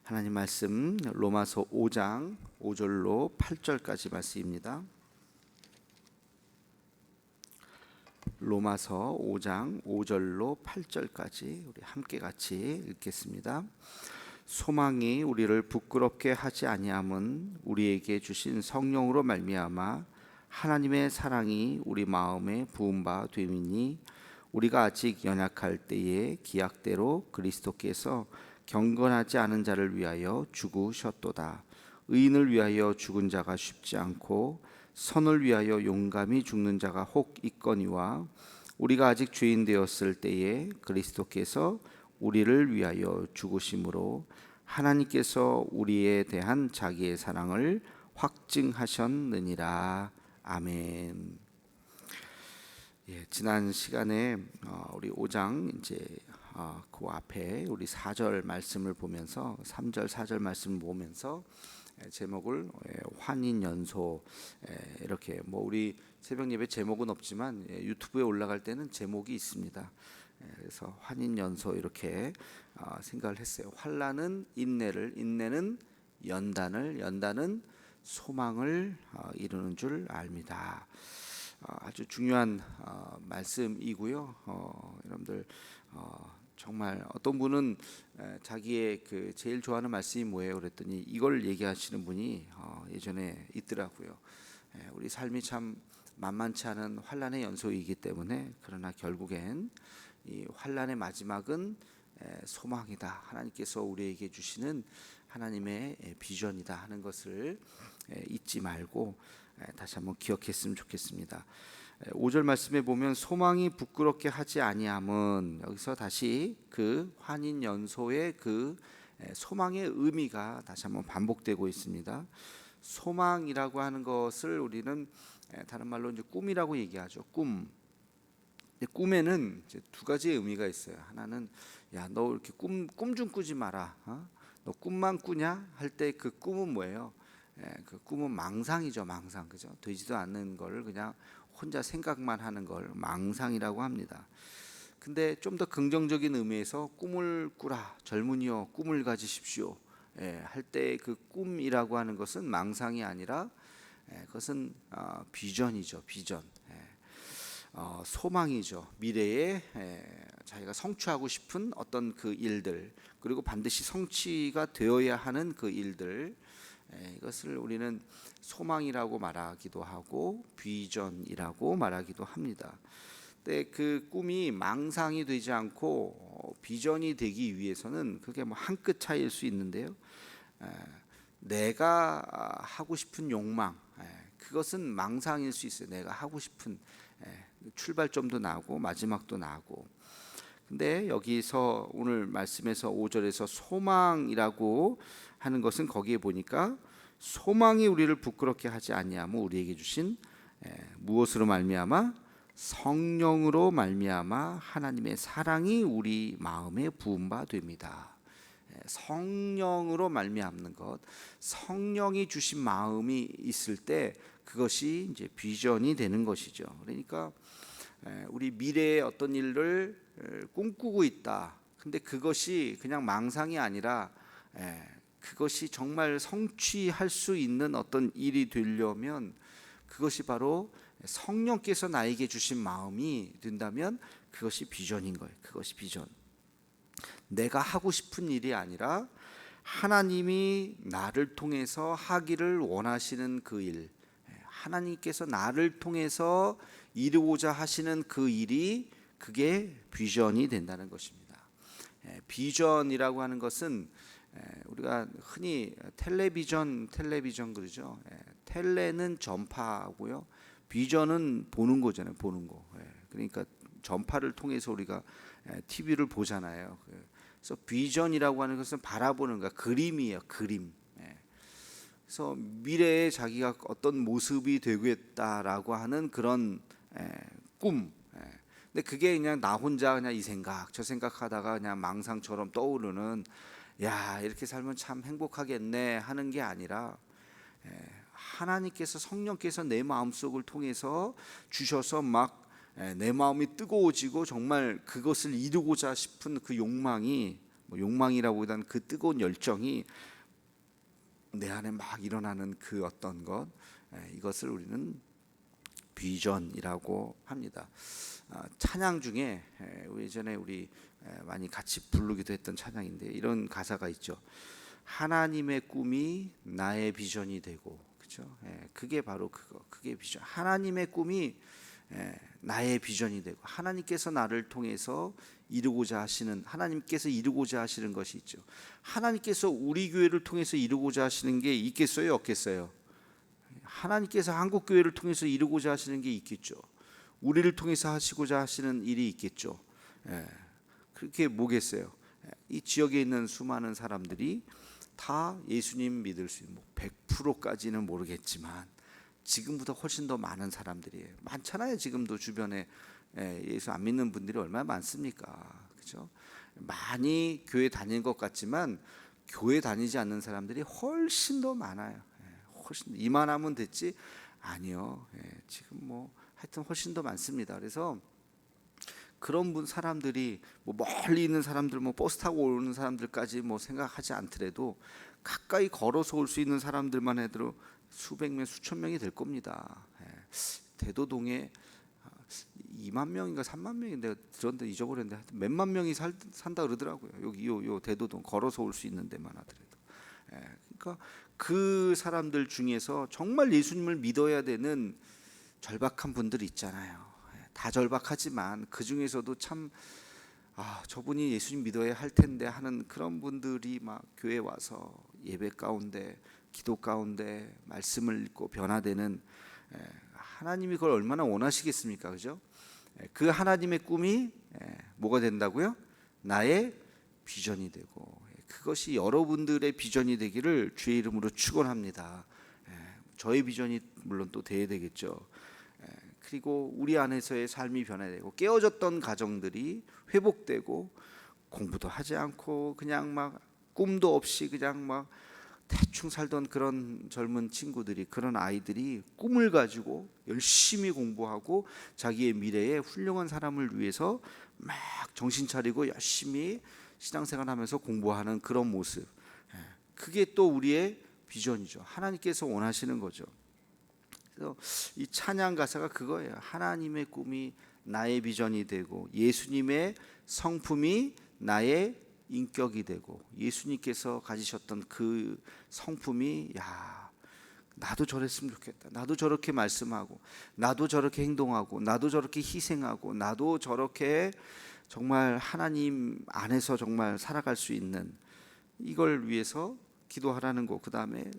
하나님 말씀 로마서 5장 5절로 8절까지 말씀입니다. 로마서 5장 5절로 8절까지 우리 함께 같이 읽겠습니다. 소망이 우리를 부끄럽게 하지 아니함은 우리에게 주신 성령으로 말미암아 하나님의 사랑이 우리 마음에 부은 바 됨이니 우리가 아직 연약할 때에 기약대로 그리스도께서 경건하지 않은 자를 위하여 죽으셨도다. 의인을 위하여 죽은 자가 쉽지 않고 선을 위하여 용감히 죽는 자가 혹 있거니와 우리가 아직 죄인 되었을 때에 그리스도께서 우리를 위하여 죽으심으로 하나님께서 우리에 대한 자기의 사랑을 확증하셨느니라. 아멘. 지난 시간에 우리 5장 이제 그 앞에 우리 4절 말씀을 보면서 3절 4절 말씀을 보면서 제목을 환인연소, 이렇게 우리 새벽 예배 제목은 없지만 유튜브에 올라갈 때는 제목이 있습니다. 그래서 환인연소 이렇게 생각을 했어요. 환난은 인내를, 인내는 연단을, 연단은 소망을 이루는 줄 압니다. 아주 중요한 말씀이고요. 여러분들 정말 어떤 분은 자기의 그 제일 좋아하는 말씀이 뭐예요? 그랬더니 이걸 얘기하시는 분이 예전에 있더라고요. 우리 삶이 참 만만치 않은 환난의 연속이기 때문에 그러나 결국엔 이 환난의 마지막은 소망이다. 하나님께서 우리에게 주시는 하나님의 비전이다 하는 것을 잊지 말고 다시 한번 기억했으면 좋겠습니다. 5절 말씀에 보면 소망이 부끄럽게 하지 아니함은, 여기서 다시 그 환인연소의 그 소망의 의미가 다시 한번 반복되고 있습니다. 소망이라고 하는 것을 우리는 다른 말로 이제 꿈이라고 얘기하죠. 꿈. 꿈에는 이제 두 가지의 의미가 있어요. 하나는 야, 너 이렇게 꿈 좀 꾸지 마라. 너 꿈만 꾸냐? 할 때 그 꿈은 뭐예요? 그 꿈은 망상이죠, 망상. 그죠? 되지도 않는 걸 그냥 혼자 생각만 하는 걸 망상이라고 합니다. 근데 좀 더 긍정적인 의미에서 꿈을 꾸라, 젊은이여 꿈을 가지십시오 할 때 그 꿈이라고 하는 것은 망상이 아니라 그것은 비전이죠, 비전. 소망이죠. 미래에 자기가 성취하고 싶은 어떤 그 일들, 그리고 반드시 성취가 되어야 하는 그 일들, 이것을 우리는 소망이라고 말하기도 하고 비전이라고 말하기도 합니다. 근데 그 꿈이 망상이 되지 않고 비전이 되기 위해서는 그게 한 끗 차이일 수 있는데요. 내가 하고 싶은 욕망, 그것은 망상일 수 있어요. 내가 하고 싶은 출발점도 나고 마지막도 나고. 근데 여기서 오늘 말씀에서 5절에서 소망이라고 하는 것은 거기에 보니까 소망이 우리를 부끄럽게 하지 아니하며 우리에게 주신 무엇으로 말미암아? 성령으로 말미암아 하나님의 사랑이 우리 마음에 부은 바 됩니다. 성령으로 말미암는 것, 성령이 주신 마음이 있을 때 그것이 이제 비전이 되는 것이죠. 그러니까 우리 미래의 어떤 일을 꿈꾸고 있다. 근데 그것이 그냥 망상이 아니라 그것이 정말 성취할 수 있는 어떤 일이 되려면 그것이 바로 성령께서 나에게 주신 마음이 된다면 그것이 비전인 거예요. 그것이 비전. 내가 하고 싶은 일이 아니라 하나님이 나를 통해서 하기를 원하시는 그 일, 하나님께서 나를 통해서 이루고자 하시는 그 일이, 그게 비전이 된다는 것입니다. 비전이라고 하는 것은 우리가 흔히 텔레비전 그러죠. 텔레는 전파고요, 비전은 보는 거잖아요. 보는 거. 그러니까 전파를 통해서 우리가 TV를 보잖아요. 그래서 비전이라고 하는 것은 바라보는 거, 그림이에요. 그림. 그래서 미래에 자기가 어떤 모습이 되겠다라고 하는 그런 꿈. 근데 그게 그냥 나 혼자 그냥 이 생각 저 생각하다가 그냥 망상처럼 떠오르는, 야 이렇게 살면 참 행복하겠네 하는 게 아니라 하나님께서, 성령께서 내 마음속을 통해서 주셔서 막 내 마음이 뜨거워지고 정말 그것을 이루고자 싶은 그 욕망이 뭐 욕망이라고보다는 그 뜨거운 열정이 내 안에 막 일어나는 그 어떤 것, 이것을 우리는 비전이라고 합니다. 찬양 중에 예전에 우리 많이 같이 부르기도 했던 찬양인데 이런 가사가 있죠. 하나님의 꿈이 나의 비전이 되고, 그렇죠? 그게 바로 그게 비전. 하나님의 꿈이 나의 비전이 되고, 하나님께서 나를 통해서 하나님께서 이루고자 하시는 것이 있죠. 하나님께서 우리 교회를 통해서 이루고자 하시는 게 있겠어요, 없겠어요? 하나님께서 한국 교회를 통해서 이루고자 하시는 게 있겠죠. 우리를 통해서 하시고자 하시는 일이 있겠죠. 그렇게 뭐겠어요? 이 지역에 있는 수많은 사람들이 다 예수님 믿을 수 있는 100%까지는 모르겠지만 지금보다 훨씬 더 많은 사람들이 많잖아요. 지금도 주변에 예수 안 믿는 분들이 얼마나 많습니까? 그렇죠? 많이 교회 다니는 것 같지만 교회 다니지 않는 사람들이 훨씬 더 많아요. 훨씬 이만하면 됐지? 아니요. 지금 뭐 하여튼 훨씬 더 많습니다. 그래서 그런 사람들이 뭐 멀리 있는 사람들, 뭐 버스 타고 오는 사람들까지 뭐 생각하지 않더라도 가까이 걸어서 올 수 있는 사람들만 해도 수백 명, 수천 명이 될 겁니다. 대도동에 2만 명인가 3만 명인데 들었는데 잊어버렸는데 하여튼 몇만 명이 산다 그러더라고요. 여기 요 대도동 걸어서 올 수 있는 데만 하더라도. 그러니까 그 사람들 중에서 정말 예수님을 믿어야 되는 절박한 분들이 있잖아요. 다 절박하지만 그 중에서도 참 저분이 예수님 믿어야 할 텐데 하는 그런 분들이 막 교회 와서 예배 가운데, 기도 가운데 말씀을 읽고 변화되는, 하나님이 그걸 얼마나 원하시겠습니까? 그죠? 그 하나님의 꿈이 뭐가 된다고요? 나의 비전이 되고, 그것이 여러분들의 비전이 되기를 주의 이름으로 축원합니다. 저의 비전이 물론 또 돼야 되겠죠. 그리고 우리 안에서의 삶이 변화되고 깨어졌던 가정들이 회복되고, 공부도 하지 않고 그냥 막 꿈도 없이 그냥 막 대충 살던 그런 젊은 친구들이, 그런 아이들이 꿈을 가지고 열심히 공부하고 자기의 미래에 훌륭한 사람을 위해서 막 정신 차리고 열심히 신앙생활하면서 공부하는 그런 모습, 그게 또 우리의 비전이죠. 하나님께서 원하시는 거죠. 그래서 이 찬양 가사가 그거예요. 하나님의 꿈이 나의 비전이 되고 예수님의 성품이 나의 인격이 되고, 예수님께서 가지셨던 그 성품이, 나도 저랬으면 좋겠다. 나도 저렇게 말씀하고, 나도 저렇게 행동하고, 나도 저렇게 희생하고, 나도 저렇게 정말 하나님 안에서 정말 살아갈 수 있는, 이걸 위해서 기도하라는 거. 그 다음에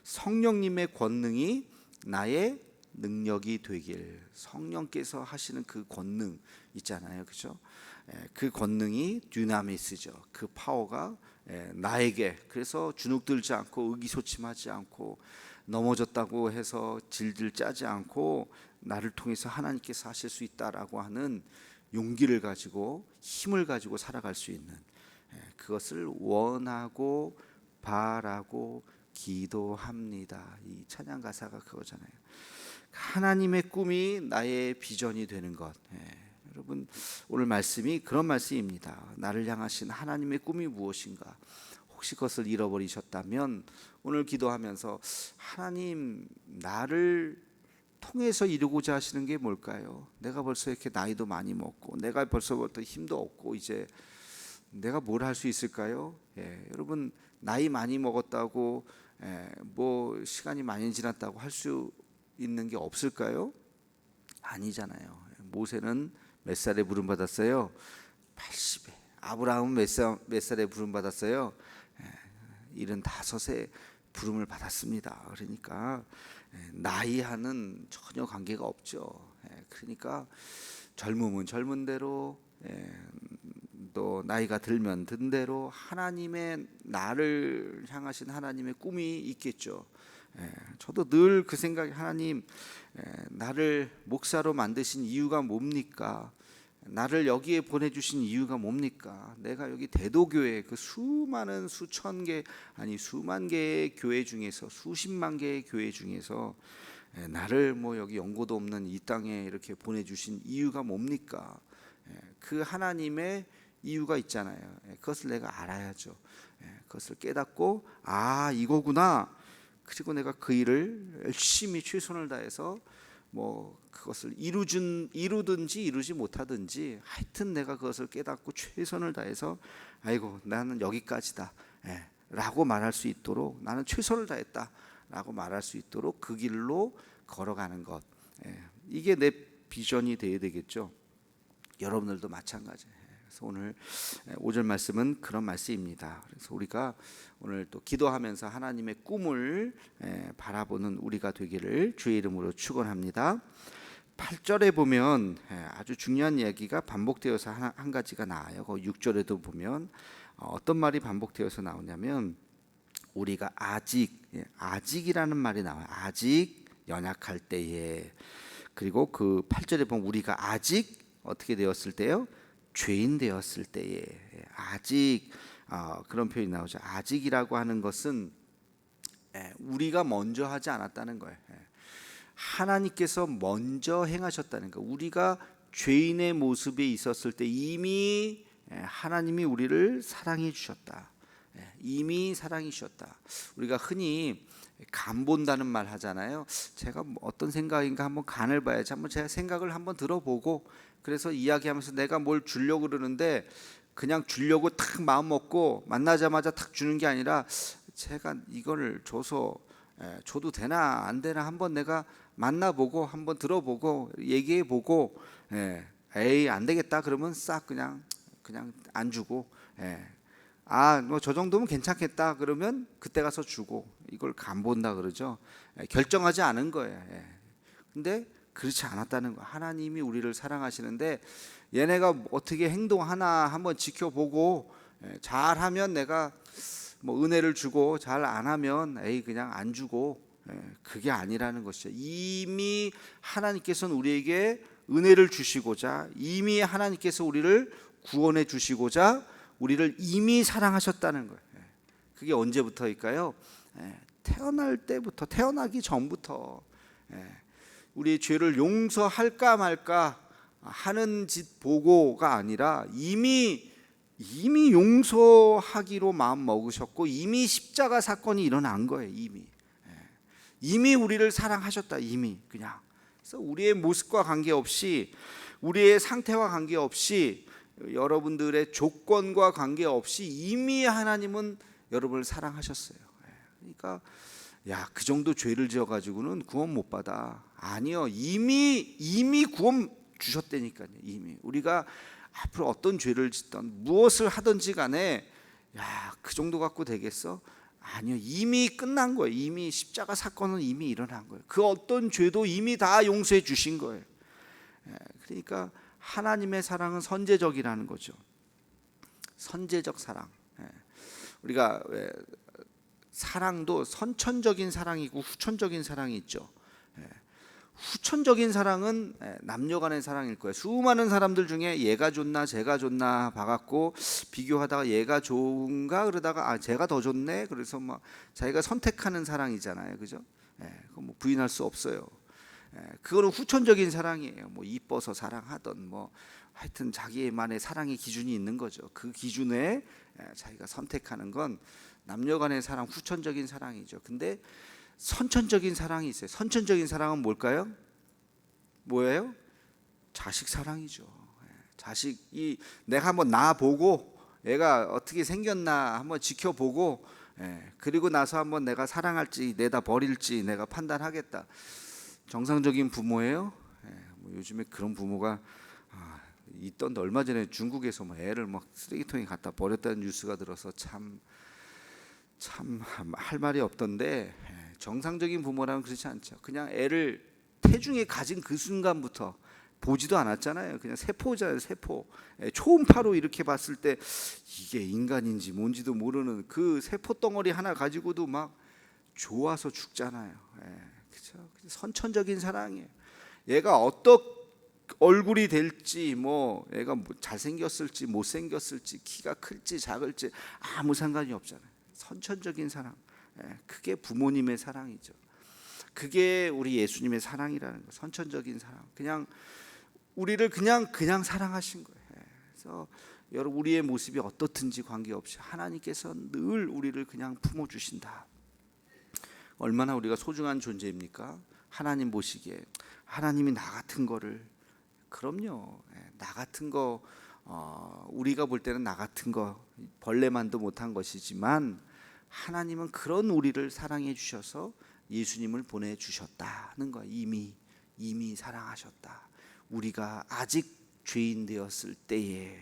성령님의 권능이 나의 능력이 되길. 성령께서 하시는 그 권능 있잖아요, 그렇죠? 그 권능이 듀나미스죠. 그 파워가 나에게, 그래서 주눅들지 않고 의기소침하지 않고 넘어졌다고 해서 질질 짜지 않고 나를 통해서 하나님께서 하실 수 있다라고 하는 용기를 가지고 힘을 가지고 살아갈 수 있는, 그것을 원하고 바라고 기도합니다. 이 찬양 가사가 그거잖아요. 하나님의 꿈이 나의 비전이 되는 것. 여러분, 오늘 말씀이 그런 말씀입니다. 나를 향하신 하나님의 꿈이 무엇인가? 혹시 그것을 잃어버리셨다면 오늘 기도하면서, 하나님, 나를 통해서 이루고자 하시는 게 뭘까요? 내가 벌써 이렇게 나이도 많이 먹고, 내가 벌써부터 힘도 없고, 이제 내가 뭘 할 수 있을까요? 여러분, 나이 많이 먹었다고 뭐 시간이 많이 지났다고 할 수 있는 게 없을까요? 아니잖아요. 모세는 몇 살에 부름 받았어요? 80에. 아브라함은 몇 살에 부름 받았어요? 75에 부름을 받았습니다. 그러니까 나이와는 전혀 관계가 없죠. 그러니까 젊으면 젊은 대로, 또 나이가 들면 든 대로 하나님의, 나를 향하신 하나님의 꿈이 있겠죠. 저도 늘 그 생각이, 하나님, 나를 목사로 만드신 이유가 뭡니까? 나를 여기에 보내주신 이유가 뭡니까? 내가 여기 대도교회 그 수많은 수천 개, 아니 수만 개의 교회 중에서, 수십만 개의 교회 중에서 나를 뭐 여기 연고도 없는 이 땅에 이렇게 보내주신 이유가 뭡니까? 그 하나님의 이유가 있잖아요. 그것을 내가 알아야죠. 그것을 깨닫고 이거구나. 그리고 내가 그 일을 열심히 최선을 다해서 뭐 그것을 이루든지 이루지 못하든지 하여튼 내가 그것을 깨닫고 최선을 다해서 아이고 나는 여기까지다 라고 말할 수 있도록, 나는 최선을 다했다 라고 말할 수 있도록 그 길로 걸어가는 것, 이게 내 비전이 되어야 되겠죠. 여러분들도 마찬가지예요. 그래서 오늘 5절 말씀은 그런 말씀입니다. 그래서 우리가 오늘 또 기도하면서 하나님의 꿈을 바라보는 우리가 되기를 주의 이름으로 축원합니다. 8절에 보면 아주 중요한 이야기가 반복되어서 한 가지가 나와요. 6절에도 보면 어떤 말이 반복되어서 나오냐면 우리가 아직이라는 말이 나와요. 아직 연약할 때에. 그리고 그 8절에 보면 우리가 아직 어떻게 되었을 때요? 죄인 되었을 때에. 아직 그런 표현이 나오죠. 아직이라고 하는 것은 우리가 먼저 하지 않았다는 거예요. 하나님께서 먼저 행하셨다는 거. 우리가 죄인의 모습에 있었을 때 이미 하나님이 우리를 사랑해 주셨다. 이미 사랑해 주셨다. 우리가 흔히 간 본다는 말 하잖아요. 제가 어떤 생각인가 한번 간을 봐야지. 한번 제가 생각을 한번 들어보고, 그래서 이야기하면서 내가 뭘 주려고 그러는데 그냥 주려고 탁 마음 먹고 만나자마자 탁 주는 게 아니라 제가 이걸 줘도 되나 안 되나 한번 내가 만나보고 한번 들어보고 얘기해보고, 에이 안 되겠다 그러면 싹 그냥 안 주고, 뭐 저 정도면 괜찮겠다 그러면 그때 가서 주고, 이걸 간 본다 그러죠. 결정하지 않은 거예요. 근데 그렇지 않았다는 거. 하나님이 우리를 사랑하시는데 얘네가 어떻게 행동하나 한번 지켜보고 잘하면 내가 뭐 은혜를 주고 잘 안 하면 그냥 안 주고, 그게 아니라는 것이죠. 이미 하나님께서는 우리에게 은혜를 주시고자, 이미 하나님께서 우리를 구원해 주시고자 우리를 이미 사랑하셨다는 거예요. 그게 언제부터일까요? 태어날 때부터, 태어나기 전부터. 우리의 죄를 용서할까 말까 하는 짓 보고가 아니라 이미 용서하기로 마음 먹으셨고 이미 십자가 사건이 일어난 거예요. 이미 우리를 사랑하셨다. 이미 그냥. 그래서 우리의 모습과 관계없이, 우리의 상태와 관계없이, 여러분들의 조건과 관계없이 이미 하나님은 여러분을 사랑하셨어요. 그러니까 그 정도 죄를 지어가지고는 구원 못 받아. 아니요, 이미 구원 주셨다니까요. 이미 우리가 앞으로 어떤 죄를 짓던 무엇을 하든지 간에 그 정도 갖고 되겠어? 아니요, 이미 끝난 거예요. 이미 십자가 사건은 이미 일어난 거예요. 그 어떤 죄도 이미 다 용서해 주신 거예요. 그러니까 하나님의 사랑은 선제적이라는 거죠. 선제적 사랑. 우리가 사랑도 선천적인 사랑이고 후천적인 사랑이 있죠. 후천적인 사랑은 남녀 간의 사랑일 거예요. 수많은 사람들 중에 얘가 좋나 제가 좋나 봐갖고 비교하다가 얘가 좋은가 그러다가 제가 더 좋네, 그래서 막 자기가 선택하는 사랑이잖아요. 그죠? 그거 뭐 부인할 수 없어요. 그거는 후천적인 사랑이에요. 뭐 이뻐서 사랑하던 뭐 하여튼 자기만의 사랑의 기준이 있는 거죠. 그 기준에 자기가 선택하는 건 남녀 간의 사랑, 후천적인 사랑이죠. 근데 선천적인 사랑이 있어요. 선천적인 사랑은 뭘까요? 뭐예요? 자식 사랑이죠. 자식이 내가 한번 낳아보고 얘가 어떻게 생겼나 한번 지켜보고, 그리고 나서 한번 내가 사랑할지 내다 버릴지 내가 판단하겠다. 정상적인 부모예요. 뭐 요즘에 그런 부모가 있던데, 얼마 전에 중국에서 뭐 애를 막 쓰레기통에 갖다 버렸다는 뉴스가 들어서 참 할 말이 없던데, 정상적인 부모라면 그렇지 않죠. 그냥 애를 태중에 가진 그 순간부터 보지도 않았잖아요. 그냥 세포잖아요. 세포. 초음파로 이렇게 봤을 때 이게 인간인지 뭔지도 모르는 그 세포 덩어리 하나 가지고도 막 좋아서 죽잖아요. 그렇죠? 선천적인 사랑이에요. 얘가 어떤 얼굴이 될지, 뭐 얘가 잘생겼을지 못생겼을지, 키가 클지 작을지 아무 상관이 없잖아요. 선천적인 사랑. 그게 부모님의 사랑이죠. 그게 우리 예수님의 사랑이라는 거. 선천적인 사랑. 그냥 우리를 그냥 사랑하신 거예요. 그래서 여러분, 우리의 모습이 어떻든지 관계없이 하나님께서 늘 우리를 그냥 품어주신다. 얼마나 우리가 소중한 존재입니까? 하나님 보시기에. 하나님이 나 같은 거를, 그럼요, 나 같은 거, 우리가 볼 때는 나 같은 거 벌레만도 못한 것이지만 하나님은 그런 우리를 사랑해 주셔서 예수님을 보내주셨다는 거야. 이미 사랑하셨다. 우리가 아직 죄인 되었을 때에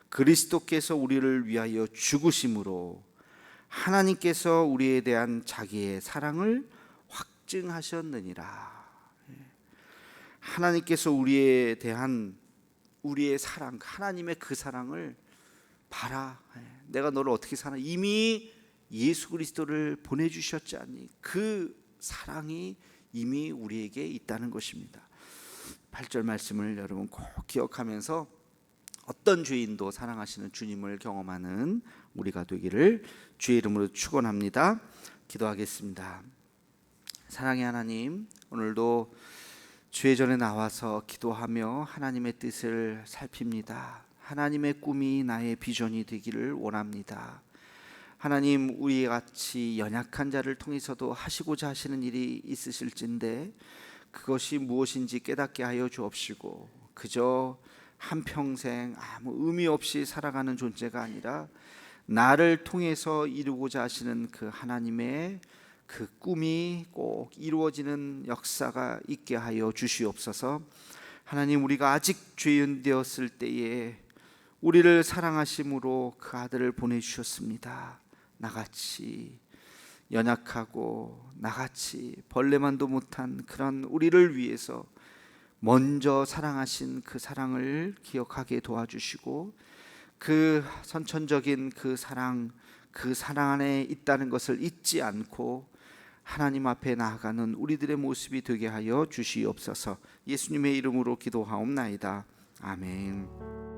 그리스도께서 우리를 위하여 죽으심으로 하나님께서 우리에 대한 자기의 사랑을 확증하셨느니라. 하나님께서 우리에 대한 우리의 사랑, 하나님의 그 사랑을 봐라. 내가 너를 어떻게 사랑? 이미 예수 그리스도를 보내주셨지 않니? 그 사랑이 이미 우리에게 있다는 것입니다. 8절 말씀을 여러분 꼭 기억하면서 어떤 죄인도 사랑하시는 주님을 경험하는 우리가 되기를 주의 이름으로 축원합니다. 기도하겠습니다. 사랑의 하나님, 오늘도 주의 전에 나와서 기도하며 하나님의 뜻을 살핍니다. 하나님의 꿈이 나의 비전이 되기를 원합니다. 하나님, 우리 같이 연약한 자를 통해서도 하시고자 하시는 일이 있으실진데 그것이 무엇인지 깨닫게 하여 주옵시고, 그저 한평생 아무 의미 없이 살아가는 존재가 아니라 나를 통해서 이루고자 하시는 그 하나님의 그 꿈이 꼭 이루어지는 역사가 있게 하여 주시옵소서. 하나님, 우리가 아직 죄인 되었을 때에 우리를 사랑하심으로 그 아들을 보내주셨습니다. 나같이 연약하고 나같이 벌레만도 못한 그런 우리를 위해서 먼저 사랑하신 그 사랑을 기억하게 도와주시고, 그 선천적인 그 사랑 안에 있다는 것을 잊지 않고 하나님 앞에 나아가는 우리들의 모습이 되게 하여 주시옵소서. 예수님의 이름으로 기도하옵나이다. 아멘.